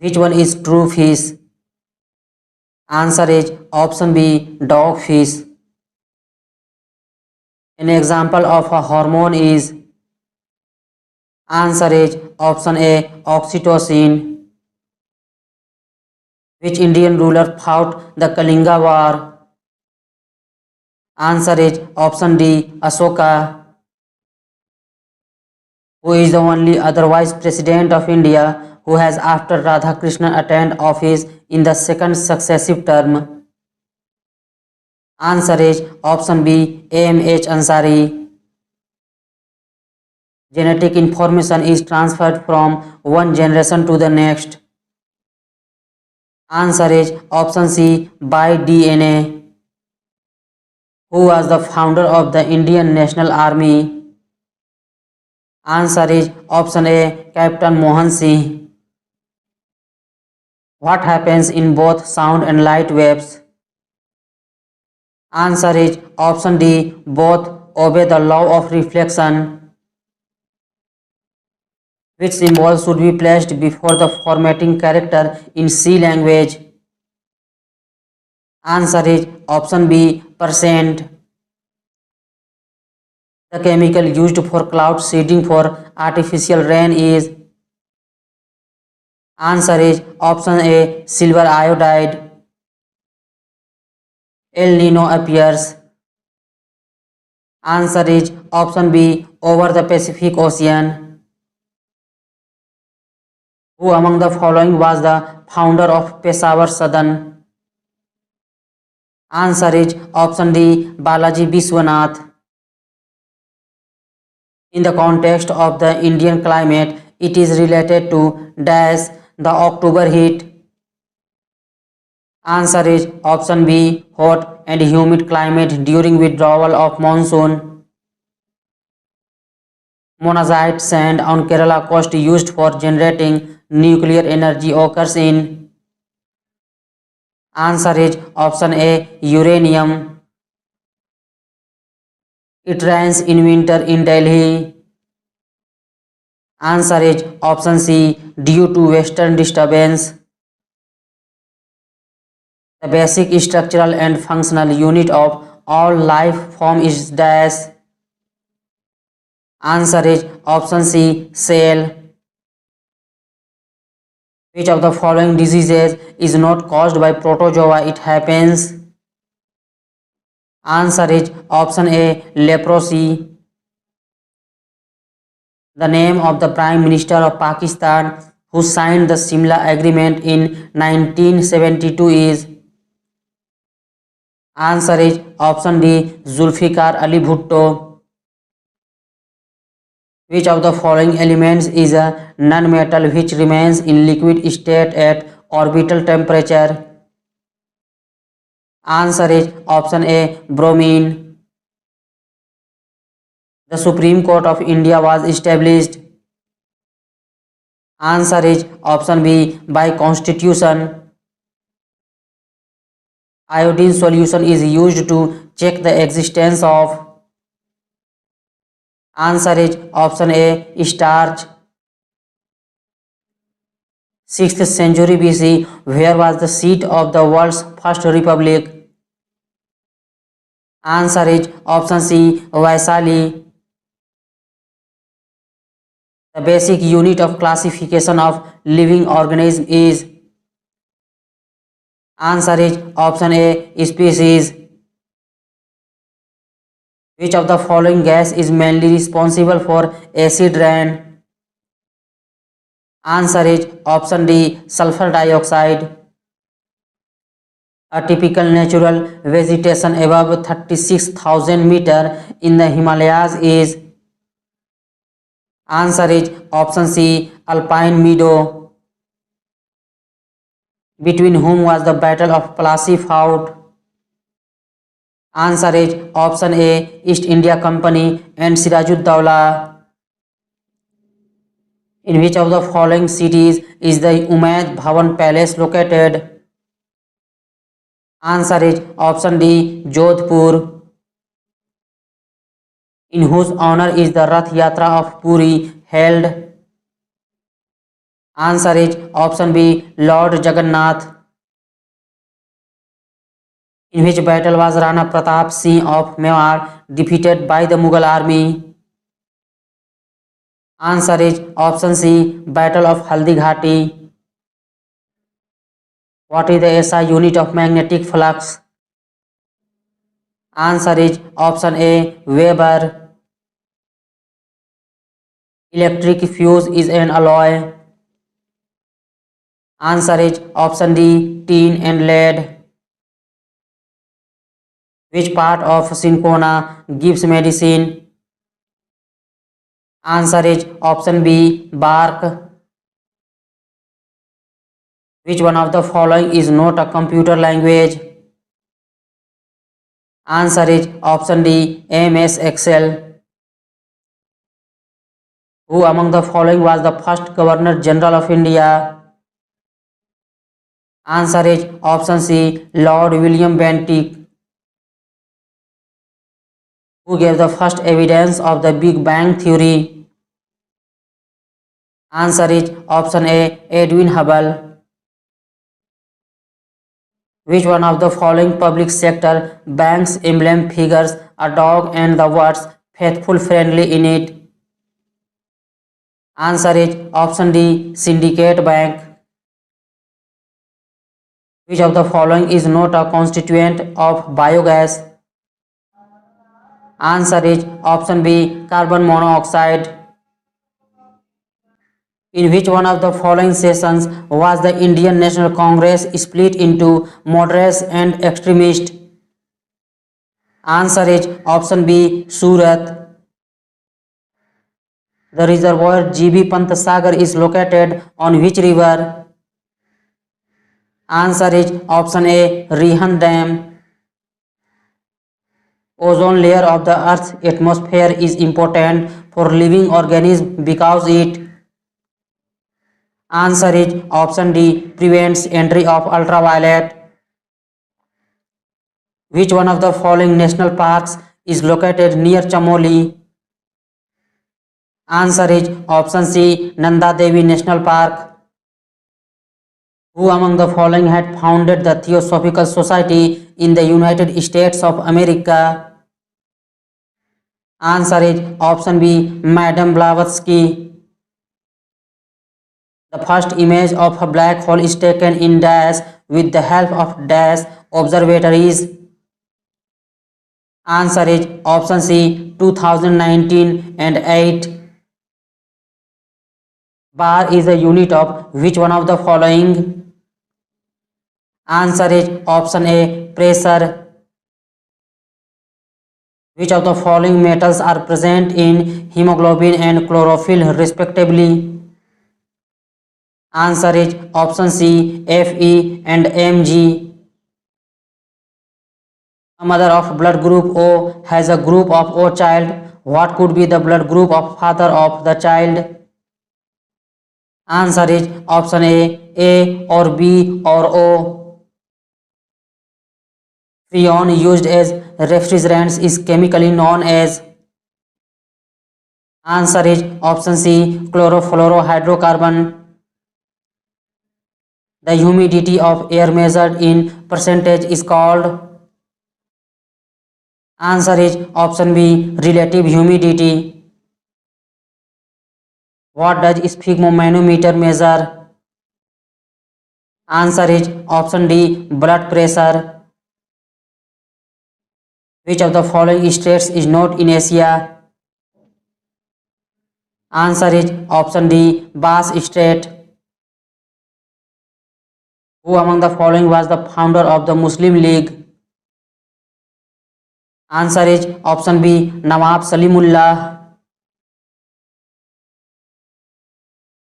Which one is true fish? Answer is option B, dogfish. An example of a hormone is, answer is option A, oxytocin. Which Indian ruler fought the Kalinga War? Answer is option D, Ashoka. Who is the only otherwise president of India who has after Radhakrishnan attained office in the second successive term? Answer is option B, A.M.H. Ansari. Genetic information is transferred from one generation to the next. Answer is option C, by DNA. Who was the founder of the Indian National Army? Answer is option A, Captain Mohan Singh. What happens in both sound and light waves? Answer is option D, both obey the law of reflection. Which symbol should be placed before the formatting character in C language? Answer is option B, %. The chemical used for cloud seeding for artificial rain is, answer is option A, silver iodide. El Nino appears, answer is option B, over the Pacific Ocean. Who among the following was the founder of Peshawar Sadan? Answer is option D, Balaji Biswanath. In the context of the Indian climate, it is related to dash the October heat. Answer is option B, hot and humid climate during withdrawal of monsoon. Monazite sand on Kerala coast used for generating nuclear energy occurs in. Answer is option A, uranium. It rains in winter in Delhi. Answer is option C, due to western disturbance. The basic structural and functional unit of all life form is dash. Answer is option C, cell. Which of the following diseases is not caused by protozoa? It happens. Answer is option A, leprosy. The name of the Prime Minister of Pakistan who signed the Simla Agreement in 1972 is, answer is option D, Zulfikar Ali Bhutto. Which of the following elements is a non-metal which remains in liquid state at orbital temperature? Answer is option A, bromine. The Supreme Court of India was established. Answer is option B, by Constitution. Iodine solution is used to check the existence of. Answer is option A, starch. 6th century BC, where was the seat of the world's first republic? Answer is option C, Vaisali. The basic unit of classification of living organism is, answer is option A, species. Which of the following gas is mainly responsible for acid rain? Answer is option D, sulfur dioxide. A typical natural vegetation above 36,000 meter in the Himalayas is, answer is option C, alpine meadow. Between whom was the Battle of Plassey fought? Answer is option A, East India Company and Sirajud-Dowlah. In which of the following cities is the Umaid Bhawan Palace located? Answer is option D, Jodhpur. In whose honor is the Rath Yatra of Puri held? Answer is option B, Lord Jagannath. In which battle was Rana Pratap Singh of Mewar defeated by the Mughal army? Answer is option C, Battle of Haldi Ghati. What is the SI unit of magnetic flux? Answer is option A, Weber. Electric fuse is an alloy. Answer is option D, tin and lead. Which part of cinchona gives medicine? Answer is option B, bark. Which one of the following is not a computer language? Answer is option D, MS Excel. Who among the following was the first Governor General of India? Answer is option C, Lord William Bentinck. Who gave the first evidence of the Big Bang Theory? Answer is option A, Edwin Hubble. Which one of the following public sector banks emblem figures a dog and the words faithful friendly in it? Answer is option D, Syndicate Bank. Which of the following is not a constituent of biogas? Answer is option B, carbon monoxide. In which one of the following sessions was the Indian National Congress split into moderates and extremists? Answer is option B, Surat. The reservoir GB Pant Sagar is located on which river? Answer is option A, Rihan Dam. Ozone layer of the Earth's atmosphere is important for living organisms because it. Answer is option D, prevents entry of ultraviolet. Which one of the following national parks is located near Chamoli? Answer is option C, Nanda Devi National Park. Who among the following had founded the Theosophical Society in the United States of America? Answer is option B, Madame Blavatsky. The first image of a black hole is taken in dash with the help of dash observatories. Answer is option C, 2019 and 8. Bar is a unit of which one of the following? Answer is option A, pressure. Which of the following metals are present in hemoglobin and chlorophyll respectively? Answer is option C, Fe and Mg. A mother of blood group O has a group of O child. What could be the blood group of father of the child? Answer is option A or B or O. Freon used as refrigerants is chemically known as. Answer is option C, chlorofluorohydrocarbon. The humidity of air measured in percentage is called. Answer is option B, relative humidity. What does sphygmomanometer measure? Answer is option D, blood pressure. Which of the following states is not in Asia? Answer is option D, Basque state. Who among the following was the founder of the Muslim League? Answer is option B, Nawab Salimullah.